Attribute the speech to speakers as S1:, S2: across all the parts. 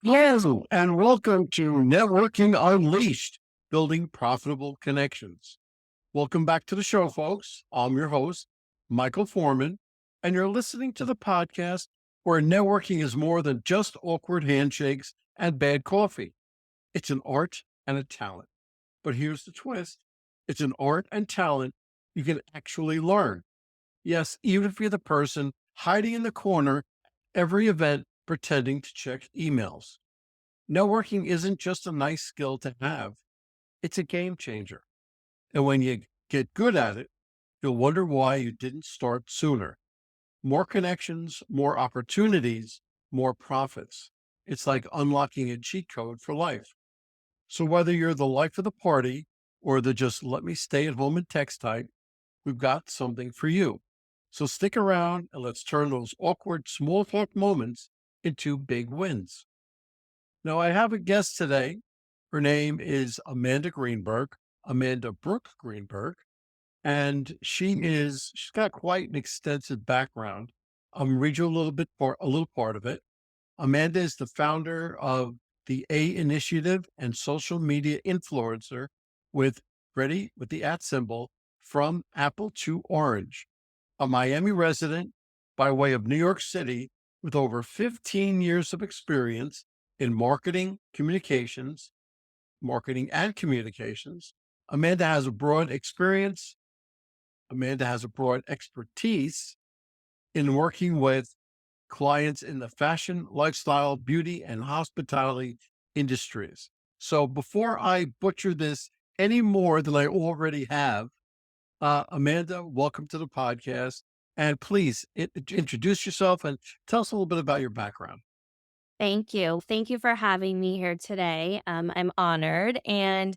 S1: Hello, and welcome to Networking Unleashed, Building Profitable Connections. Welcome back to the show, folks. I'm your host, Michael Forman, and you're listening to the podcast where networking is more than just awkward handshakes and bad coffee. It's an art and a talent. But here's the twist. It's an art and talent you can actually learn. Yes, even if you're the person hiding in the corner every event pretending to check emails. Networking isn't just a nice skill to have, it's a game changer. And when you get good at it, you'll wonder why you didn't start sooner. More connections, more opportunities, more profits. It's like unlocking a cheat code for life. So whether you're the life of the party or the just let me stay at home and text type, we've got something for you. So stick around and let's turn those awkward small talk moments into big wins. Now, I have a guest today. Her name is Amanda Greenberg, Amanda Brooke Greenberg, and she's got quite an extensive background. I'm read you a little part of it. Amanda is the founder of the A Initiative and social media influencer with with the at symbol from Apple to Orange, a Miami resident by way of New York City with over 15 years of experience in marketing and communications. Amanda has a broad experience. Amanda has a broad expertise in working with clients in the fashion, lifestyle, beauty, and hospitality industries. So before I butcher this any more than I already have, Amanda, welcome to the podcast. And please introduce yourself and tell us a little bit about your background.
S2: Thank you. Thank you for having me here today. I'm honored. And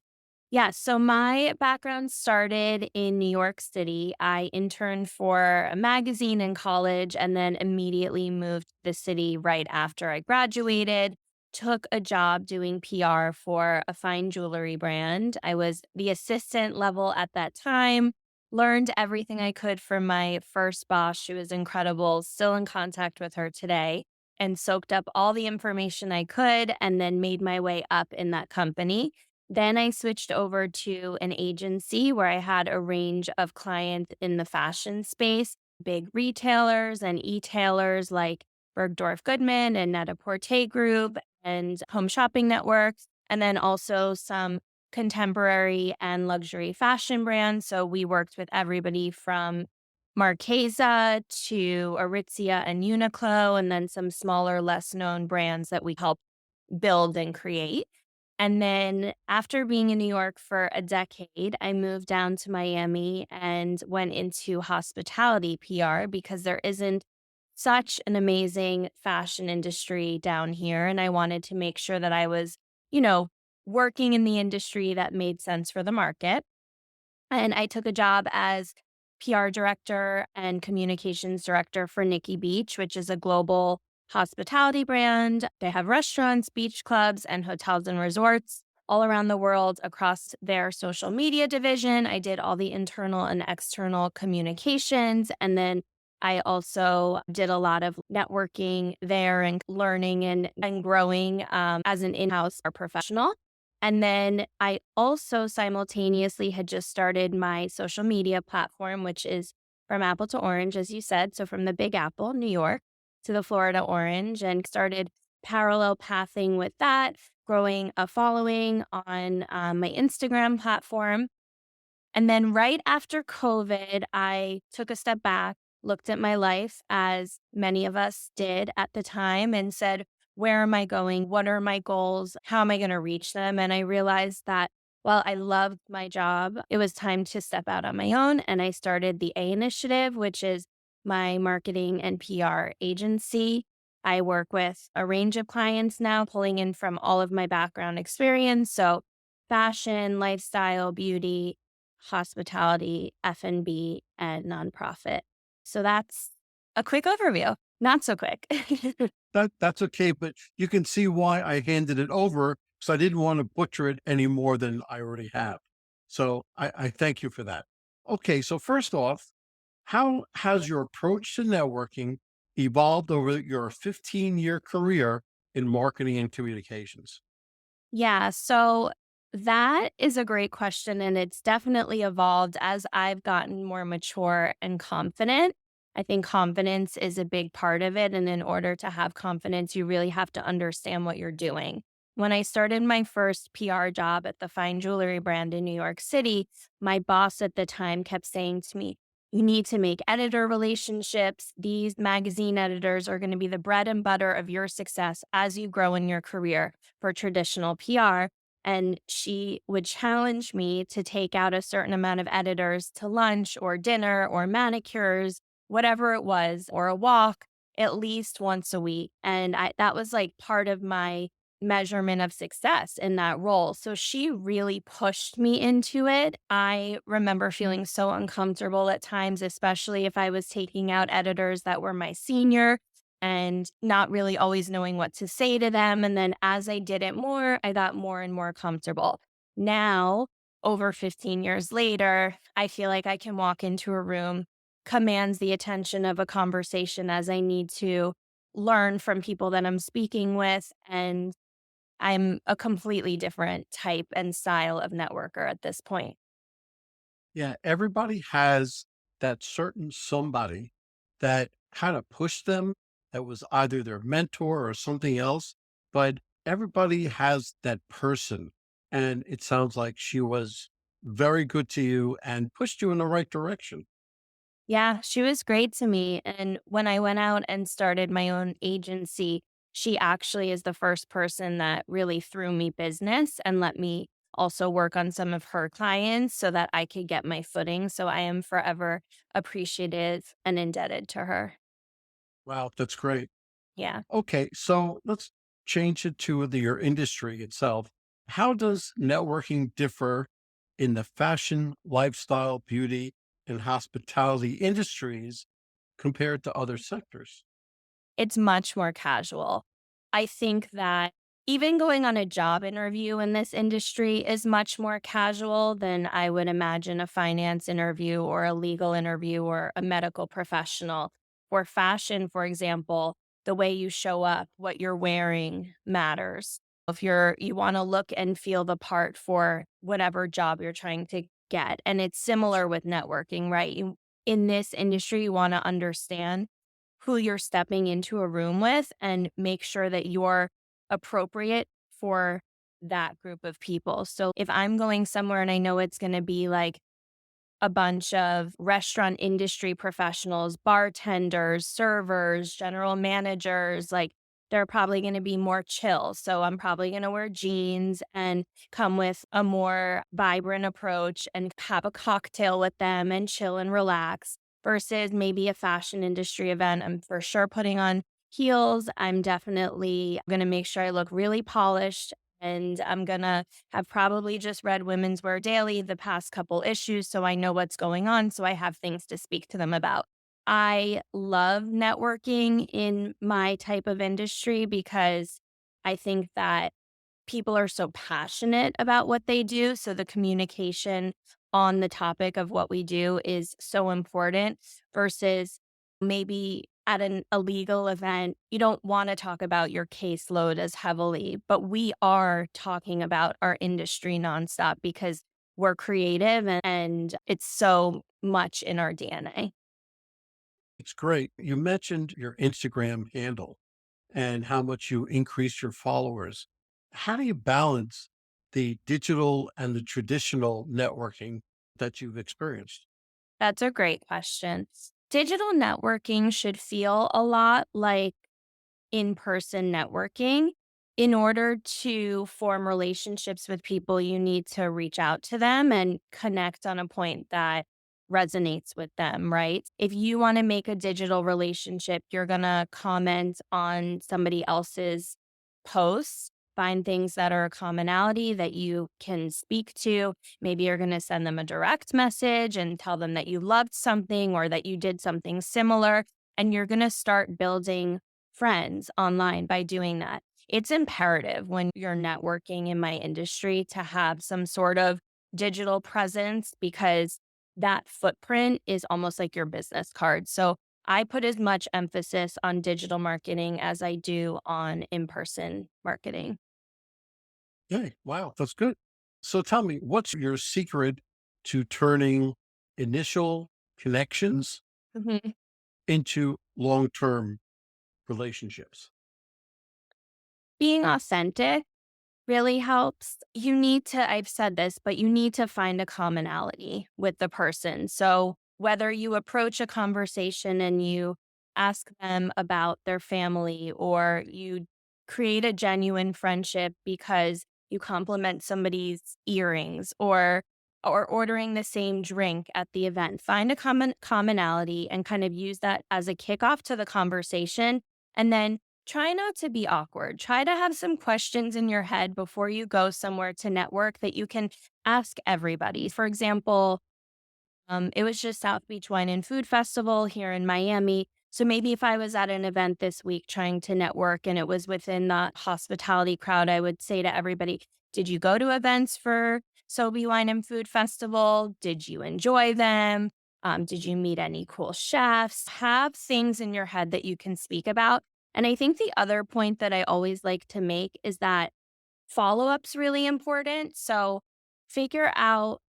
S2: yeah, so my background started in New York City. I interned for a magazine in college and then immediately moved to the city right after I graduated. Took a job doing PR for a fine jewelry brand. I was the assistant level at that time. Learned everything I could from my first boss. She was incredible. Still in contact with her today and soaked up all the information I could and then made my way up in that company. Then I switched over to an agency where I had a range of clients in the fashion space, big retailers and e-tailers like Bergdorf Goodman and Net-a-Porter Group and Home Shopping Networks, and then also some contemporary and luxury fashion brands. So we worked with everybody from Marchesa to Aritzia and Uniqlo, and then some smaller, less known brands that we helped build and create. And then after being in New York for a decade, I moved down to Miami and went into hospitality PR because there isn't such an amazing fashion industry down here. And I wanted to make sure that I was, you know, working in the industry that made sense for the market. And I took a job as PR director and communications director for Nikki Beach, which is a global hospitality brand. They have restaurants, beach clubs, and hotels and resorts all around the world across their social media division. I did all the internal and external communications. And then I also did a lot of networking there and learning and growing as an in house or professional. And then I also simultaneously had just started my social media platform, which is from Apple to Orange, as you said. So from the Big Apple, New York, to the Florida Orange, and started parallel pathing with that, growing a following on my Instagram platform. And then right after COVID, I took a step back, looked at my life as many of us did at the time, and said, where am I going? What are my goals? How am I going to reach them? And I realized that while I loved my job, it was time to step out on my own. And I started the A Initiative, which is my marketing and PR agency. I work with a range of clients now, pulling in from all of my background experience. So, fashion, lifestyle, beauty, hospitality, F&B, and nonprofit. So that's a quick overview. Not so quick.
S1: That's okay, but you can see why I handed it over because I didn't want to butcher it any more than I already have. So I thank you for that. Okay, so first off, how has your approach to networking evolved over your 15-year career in marketing and communications?
S2: Yeah, so that is a great question, and it's definitely evolved as I've gotten more mature and confident. I think confidence is a big part of it. And in order to have confidence, you really have to understand what you're doing. When I started my first PR job at the fine jewelry brand in New York City, my boss at the time kept saying to me, you need to make editor relationships. These magazine editors are going to be the bread and butter of your success as you grow in your career for traditional PR. And she would challenge me to take out a certain amount of editors to lunch or dinner or manicures, whatever it was, or a walk at least once a week. And that was like part of my measurement of success in that role. So she really pushed me into it. I remember feeling so uncomfortable at times, especially if I was taking out editors that were my senior and not really always knowing what to say to them. And then as I did it more, I got more and more comfortable. Now, over 15 years later, I feel like I can walk into a room, commands the attention of a conversation as I need to learn from people that I'm speaking with. And I'm a completely different type and style of networker at this point.
S1: Yeah, everybody has that certain somebody that kind of pushed them, that was either their mentor or something else, but everybody has that person. And it sounds like she was very good to you and pushed you in the right direction.
S2: Yeah, she was great to me. And when I went out and started my own agency, she actually is the first person that really threw me business and let me also work on some of her clients so that I could get my footing. So I am forever appreciative and indebted to her.
S1: Wow, that's great.
S2: Yeah.
S1: Okay, so let's change it to your industry itself. How does networking differ in the fashion, lifestyle, beauty, and hospitality industries compared to other sectors?
S2: It's much more casual. I think that even going on a job interview in this industry is much more casual than I would imagine a finance interview or a legal interview or a medical professional. For fashion, for example, the way you show up, what you're wearing matters. If you want to look and feel the part for whatever job you're trying to get. And it's similar with networking, right? In this industry, you want to understand who you're stepping into a room with and make sure that you're appropriate for that group of people. So if I'm going somewhere and I know it's going to be like a bunch of restaurant industry professionals, bartenders, servers, general managers, like they're probably going to be more chill. So I'm probably going to wear jeans and come with a more vibrant approach and have a cocktail with them and chill and relax versus maybe a fashion industry event. I'm for sure putting on heels. I'm definitely going to make sure I look really polished and I'm going to have probably just read Women's Wear Daily the past couple issues, so I know what's going on, so I have things to speak to them about. I love networking in my type of industry because I think that people are so passionate about what they do. So the communication on the topic of what we do is so important versus maybe at a legal event, you don't want to talk about your caseload as heavily, but we are talking about our industry nonstop because we're creative and it's so much in our DNA.
S1: It's great. You mentioned your Instagram handle and how much you increase your followers. How do you balance the digital and the traditional networking that you've experienced?
S2: That's a great question. Digital networking should feel a lot like in person networking. In order to form relationships with people, you need to reach out to them and connect on a point that resonates with them, right? If you want to make a digital relationship, you're going to comment on somebody else's posts, find things that are a commonality that you can speak to. Maybe you're going to send them a direct message and tell them that you loved something or that you did something similar. And you're going to start building friends online by doing that. It's imperative when you're networking in my industry to have some sort of digital presence because that footprint is almost like your business card. So I put as much emphasis on digital marketing as I do on in-person marketing.
S1: Yeah. Wow. That's good. So tell me, what's your secret to turning initial connections
S2: Mhm.
S1: into long-term relationships?
S2: Being authentic really helps. You need to, I've said this, but you need to find a commonality with the person. So whether you approach a conversation and you ask them about their family, or you create a genuine friendship because you compliment somebody's earrings, or ordering the same drink at the event, find a commonality and kind of use that as a kickoff to the conversation. And then try not to be awkward. Try to have some questions in your head before you go somewhere to network that you can ask everybody. For example, it was just South Beach Wine and Food Festival here in Miami. So maybe if I was at an event this week trying to network and it was within the hospitality crowd, I would say to everybody, did you go to events for Sobe Wine and Food Festival? Did you enjoy them? Did you meet any cool chefs? Have things in your head that you can speak about. And I think the other point that I always like to make is that follow up's really important. So figure out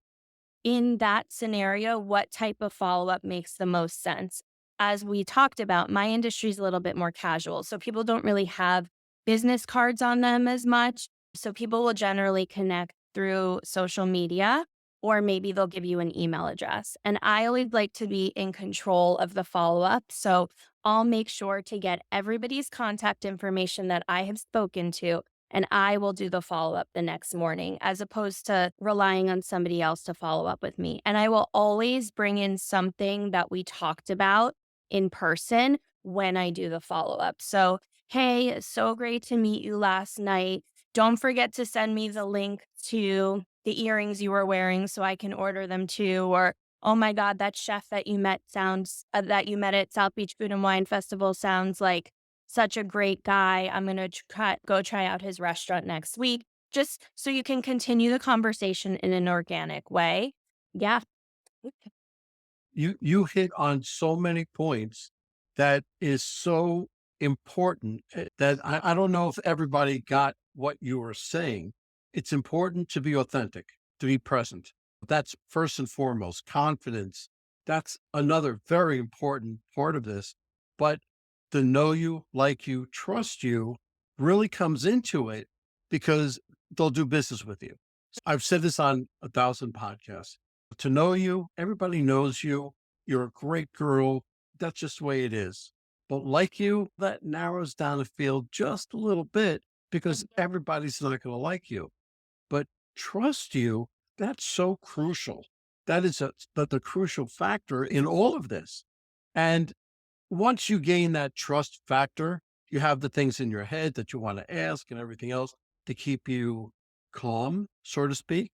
S2: in that scenario, what type of follow up makes the most sense? As we talked about, my industry is a little bit more casual. So people don't really have business cards on them as much. So people will generally connect through social media, or maybe they'll give you an email address. And I always like to be in control of the follow up. So I'll make sure to get everybody's contact information that I have spoken to, and I will do the follow up the next morning as opposed to relying on somebody else to follow up with me. And I will always bring in something that we talked about in person when I do the follow up. So, hey, so great to meet you last night. Don't forget to send me the link to the earrings you were wearing so I can order them too. Or, oh my God, that chef that you met that you met at South Beach Food and Wine Festival sounds like such a great guy. I'm going to go try out his restaurant next week, just so you can continue the conversation in an organic way. Yeah.
S1: You hit on so many points that is so important, that I don't know if everybody got what you were saying. It's important to be authentic, to be present. That's first and foremost. Confidence. That's another very important part of this. But the know you, like you, trust you really comes into it because they'll do business with you. I've said this on 1,000 podcasts. To know you, everybody knows you. You're a great girl. That's just the way it is. But like you, that narrows down the field just a little bit because everybody's not going to like you. But trust you, that's so crucial. That is the crucial factor in all of this. And once you gain that trust factor, you have the things in your head that you want to ask and everything else to keep you calm, so to speak.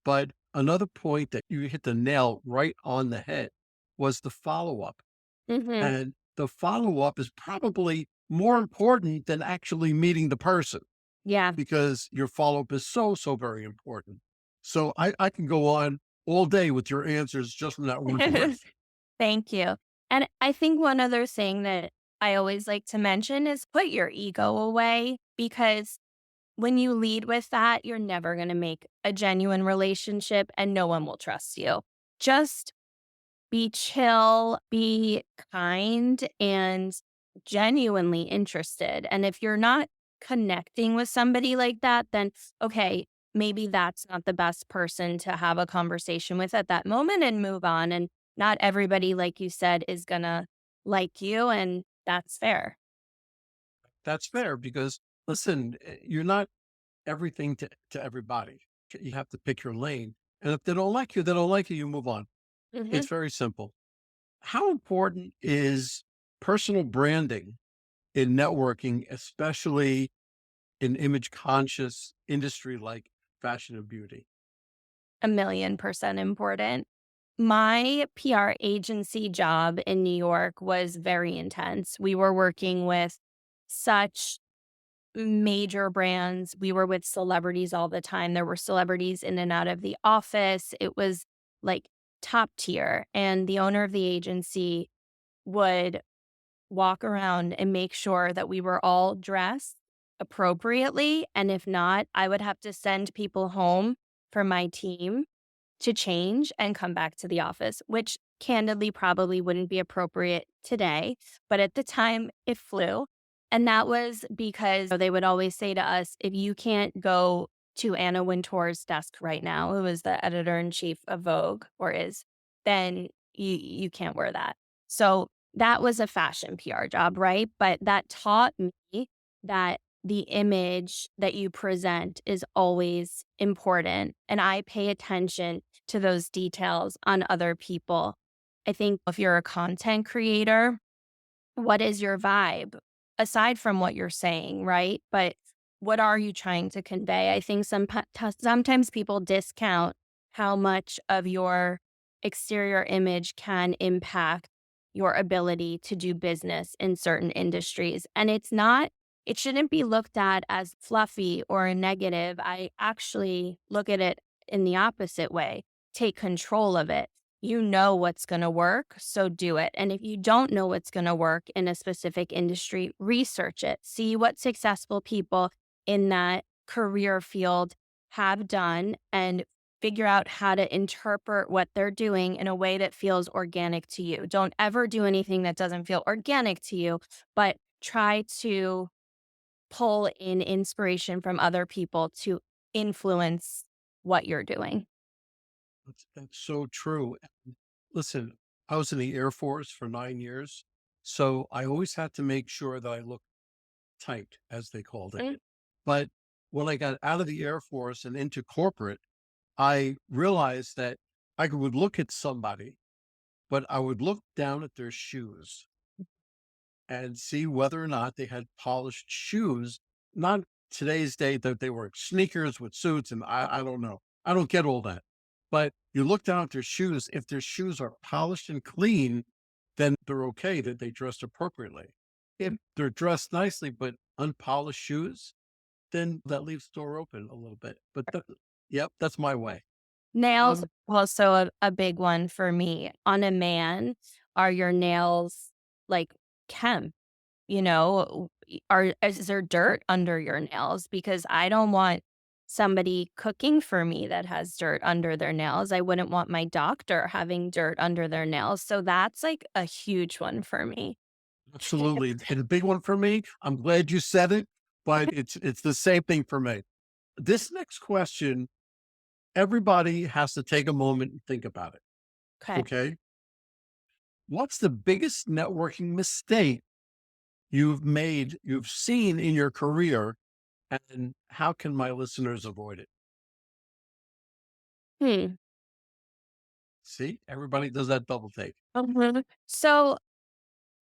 S1: But another point that you hit the nail right on the head was the follow up.
S2: Hmm.
S1: And the follow up is probably more important than actually meeting the person
S2: Yeah.
S1: because your follow up is so, so very important. So I can go on all day with your answers just from that one point.
S2: Thank you. And I think one other thing that I always like to mention is put your ego away, because when you lead with that, you're never going to make a genuine relationship and no one will trust you. Just be chill, be kind, and genuinely interested. And if you're not connecting with somebody like that, then okay, maybe that's not the best person to have a conversation with at that moment and move on. And not everybody, like you said, is going to like you. And that's fair.
S1: That's fair because listen, you're not everything to everybody. You have to pick your lane. And if they don't like you, they don't like you, you move on. It's
S2: Hmm.
S1: very simple. How important is personal branding in networking, especially in image conscious industry like fashion and beauty?
S2: 1,000,000% important. My PR agency job in New York was very intense. We were working with such major brands. We were with celebrities all the time. There were celebrities in and out of the office. It was like top tier. And the owner of the agency would walk around and make sure that we were all dressed appropriately. And if not, I would have to send people home for my team to change and come back to the office, which candidly probably wouldn't be appropriate today. But at the time, it flew. And that was because they would always say to us, if you can't go to Anna Wintour's desk right now, who is the editor in chief of Vogue or is, then you can't wear that. So that was a fashion PR job, right? But that taught me that the image that you present is always important. And I pay attention to those details on other people. I think if you're a content creator, what is your vibe aside from what you're saying, right? But what are you trying to convey? I think sometimes people discount how much of your exterior image can impact your ability to do business in certain industries. And it shouldn't be looked at as fluffy or a negative. I actually look at it in the opposite way. Take control of it. You know what's going to work, so do it. And if you don't know what's going to work in a specific industry, research it. See what successful people in that career field have done and figure out how to interpret what they're doing in a way that feels organic to you. Don't ever do anything that doesn't feel organic to you, but try to pull in inspiration from other people to influence what you're doing.
S1: That's so true. And listen, I was in the Air Force for 9 years. So I always had to make sure that I looked tight, as they called it.
S2: Mm.
S1: But when I got out of the Air Force and into corporate, I realized that I would look at somebody, but I would look down at their shoes and see whether or not they had polished shoes. Not today's day that they were sneakers with suits, and I don't know. I don't get all that. But you look down at their shoes. If their shoes are polished and clean, then they're okay that they dressed appropriately. If they're dressed nicely but unpolished shoes, then that leaves the door open a little bit. Yep, that's my way.
S2: Nails
S1: Um,
S2: also a big one for me. On a man, are your nails like kempt? You know, is there dirt under your nails? Because I don't want somebody cooking for me that has dirt under their nails. I wouldn't want my doctor having dirt under their nails. So that's like a huge one for me.
S1: Absolutely. And a big one for me. I'm glad you said it, but it's the same thing for me. This next question, everybody has to take a moment and think about it.
S2: Okay.
S1: Okay. What's the biggest networking mistake you've seen in your career, and how can my listeners avoid it?
S2: Hmm.
S1: See, everybody does that double take.
S2: So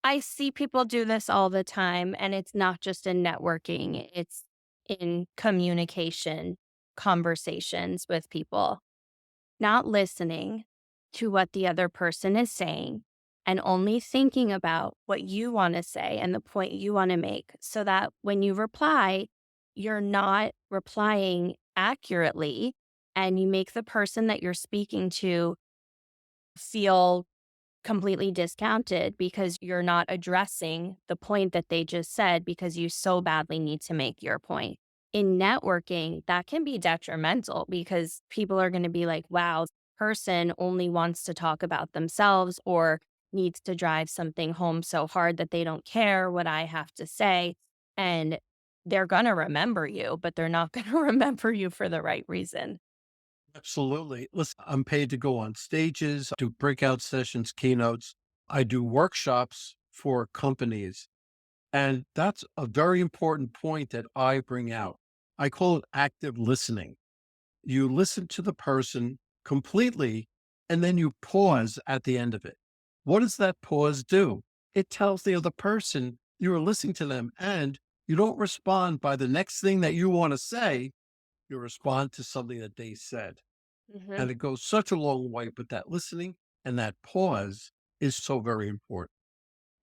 S2: I see people do this all the time, and it's not just in networking, it's in communication, conversations with people. Not listening to what the other person is saying and only thinking about what you want to say and the point you want to make so that when you reply, you're not replying accurately and you make the person that you're speaking to feel completely discounted because you're not addressing the point that they just said because you so badly need to make your point. In networking, that can be detrimental because people are going to be like, wow, this person only wants to talk about themselves or needs to drive something home so hard that they don't care what I have to say. And they're going to remember you, but they're not going to remember you for the right reason.
S1: Absolutely. Listen, I'm paid to go on stages, do breakout sessions, keynotes. I do workshops for companies. And that's a very important point that I bring out. I call it active listening. You listen to the person completely, and then you pause at the end of it. What does that pause do? It tells the other person you are listening to them, and you don't respond by the next thing that you want to say. You respond to something that they said.
S2: Mhm.
S1: And it goes such a long way, but that listening and that pause is so very important.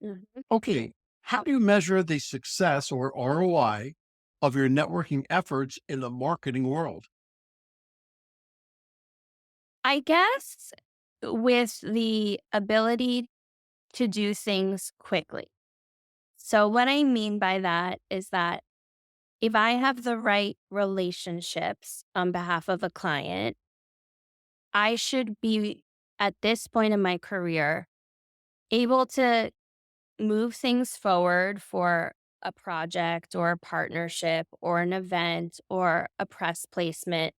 S2: Mhm.
S1: Okay. How do you measure the success or ROI of your networking efforts in the marketing world?
S2: I guess with the ability to do things quickly. So, what I mean by that is that if I have the right relationships on behalf of a client, I should be at this point in my career able to move things forward for a project or a partnership or an event or a press placement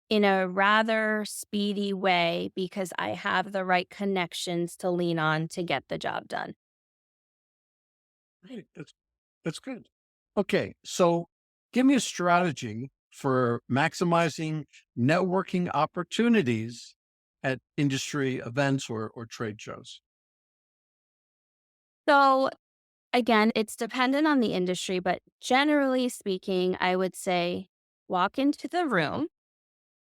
S2: in a rather speedy way because I have the right connections to lean on to get the job done.
S1: Right. That's good. Okay, so give me a strategy for maximizing networking opportunities at industry events or trade shows.
S2: So, again, it's dependent on the industry, but generally speaking, I would say walk into the room,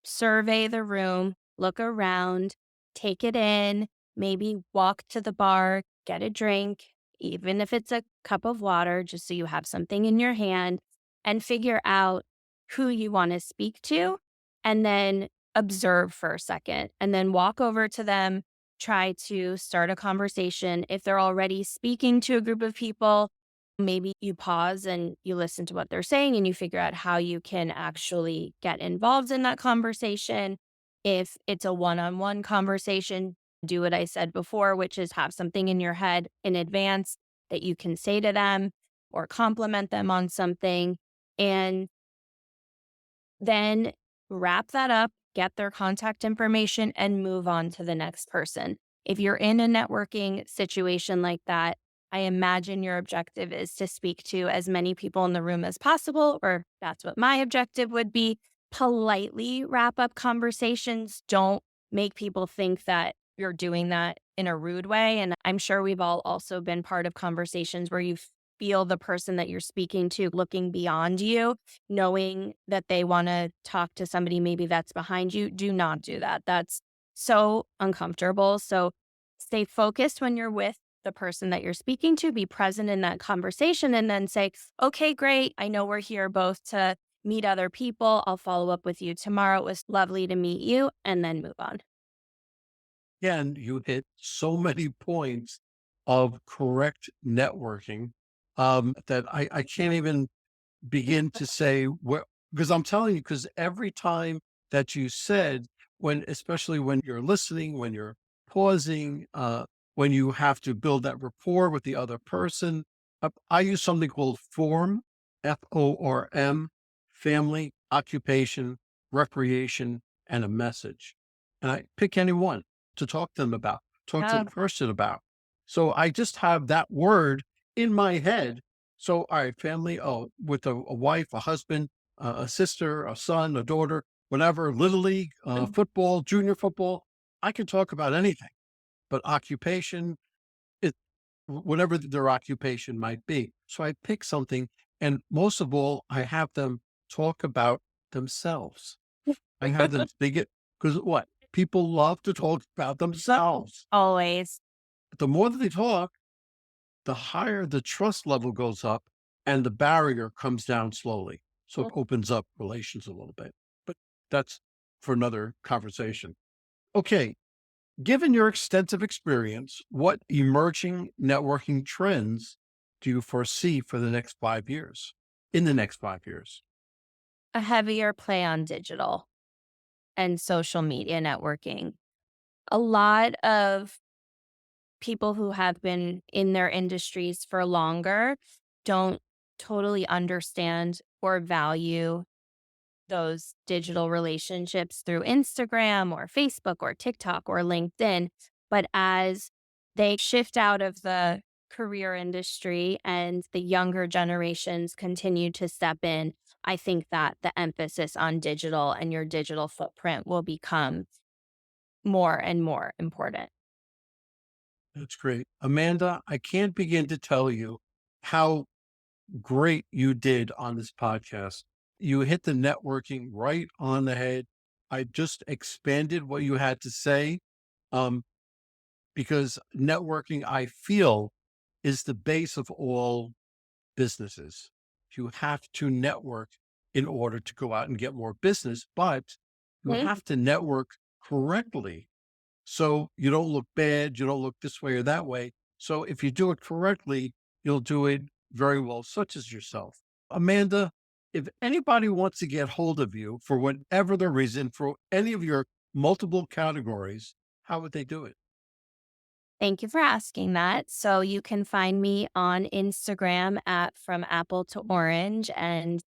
S2: survey the room, look around, take it in, maybe walk to the bar, get a drink, even if it's a cup of water, just so you have something in your hand, and figure out who you want to speak to, and then observe for a second, and then walk over to them, try to start a conversation. If they're already speaking to a group of people, maybe you pause and you listen to what they're saying and you figure out how you can actually get involved in that conversation. If it's a one on one conversation, do what I said before, which is have something in your head in advance that you can say to them or compliment them on something. And then wrap that up, get their contact information, and move on to the next person. If you're in a networking situation like that, I imagine your objective is to speak to as many people in the room as possible, or that's what my objective would be. Politely wrap up conversations. Don't make people think that you're doing that in a rude way. And I'm sure we've all also been part of conversations where you feel the person that you're speaking to looking beyond you, knowing that they want to talk to somebody maybe that's behind you. Do not do that. That's so uncomfortable. So stay focused when you're with the person that you're speaking to, be present in that conversation, and then say, okay, great. I know we're here both to meet other people. I'll follow up with you tomorrow. It was lovely to meet you, and then move on.
S1: Again, you hit so many points of correct networking that I can't even begin to say where, because I'm telling you, because every time that you said, when, especially when you're listening, when you're pausing, when you have to build that rapport with the other person, I use something called FORM, family, occupation, recreation, and a message. And I pick any one to talk to them about, talk to the
S2: Oh,
S1: person about. So I just have that word in my head. So, all right, family, oh, with a wife, a husband, a sister, a son, a daughter, whatever, little league, football, junior football, I can talk about anything, but occupation, it, whatever their occupation might be. So I pick something, and most of all, I have them talk about themselves. I have them they get because what people love to talk about themselves.
S2: always.
S1: The more that they talk, the higher the trust level goes up and the barrier comes down slowly. So it opens up relations a little bit. But that's for another conversation. Okay. Given your extensive experience, what emerging networking trends do you foresee for the next 5 years? In the next 5 years?
S2: A heavier play on digital and social media networking. A lot of people who have been in their industries for longer don't totally understand or value those digital relationships through Instagram or Facebook or TikTok or LinkedIn. But as they shift out of the career industry and the younger generations continue to step in, I think that the emphasis on digital and your digital footprint will become more and more important.
S1: That's great. Amanda, I can't begin to tell you how great you did on this podcast. You hit the networking right on the head. I just expanded what you had to say um, because networking, I feel, is the base of all businesses. You have to network in order to go out and get more business, but you
S2: Mhm.
S1: have to network correctly so you don't look bad, you don't look this way or that way. So if you do it correctly, you'll do it very well, such as yourself. Amanda, if anybody wants to get hold of you for whatever the reason for any of your multiple categories, how would they do it?
S2: Thank you for asking that. So you can find me on Instagram at From Apple to Orange and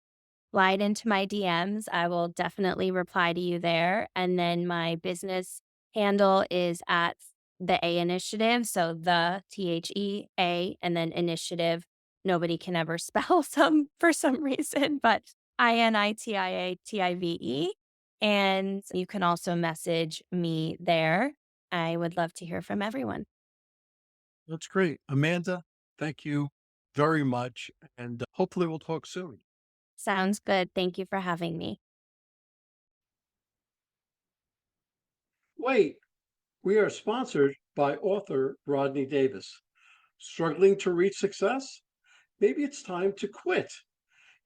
S2: slide into my DMs. I will definitely reply to you there. And then my business handle is at the A Initiative. So the THEA and then initiative. Nobody can ever spell some for some reason, but INITIATIVE. And you can also message me there. I would love to hear from everyone.
S1: That's great. Amanda, thank you very much. And hopefully we'll talk soon.
S2: Sounds good. Thank you for having me.
S1: Wait, we are sponsored by author Rodney Davis. Struggling to reach success? Maybe it's time to quit.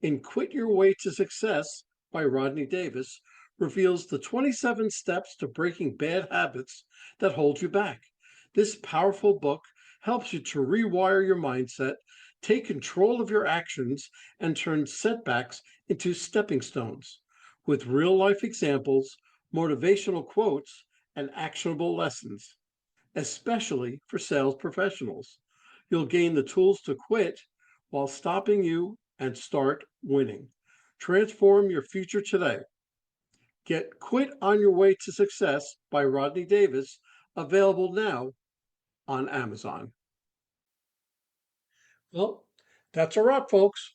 S1: In Quit Your Way to Success by Rodney Davis reveals the 27 steps to breaking bad habits that hold you back. This powerful book helps you to rewire your mindset, take control of your actions, and turn setbacks into stepping stones. With real life examples, motivational quotes, and actionable lessons, especially for sales professionals. You'll gain the tools to quit while stopping you and start winning. Transform your future today. Get Quit on Your Way to Success by Rodney Davis, available now on Amazon. Well, that's a wrap, folks.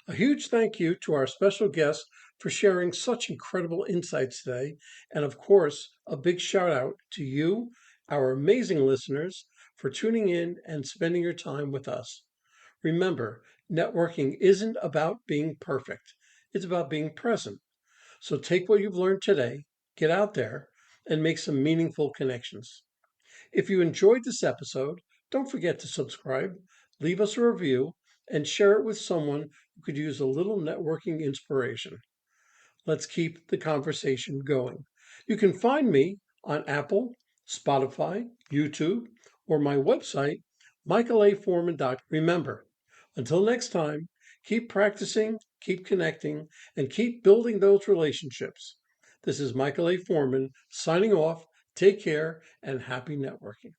S1: A huge thank you to our special guest for sharing such incredible insights today. And of course, a big shout out to you, our amazing listeners, for tuning in and spending your time with us. Remember, networking isn't about being perfect, it's about being present. So take what you've learned today, get out there, and make some meaningful connections. If you enjoyed this episode, don't forget to subscribe, leave us a review, and share it with someone who could use a little networking inspiration. Let's keep the conversation going. You can find me on Apple, Spotify, YouTube, or my website, michaelaforman.com. Remember, until next time, keep practicing, keep connecting, and keep building those relationships. This is Michael A. Forman signing off. Take care and happy networking.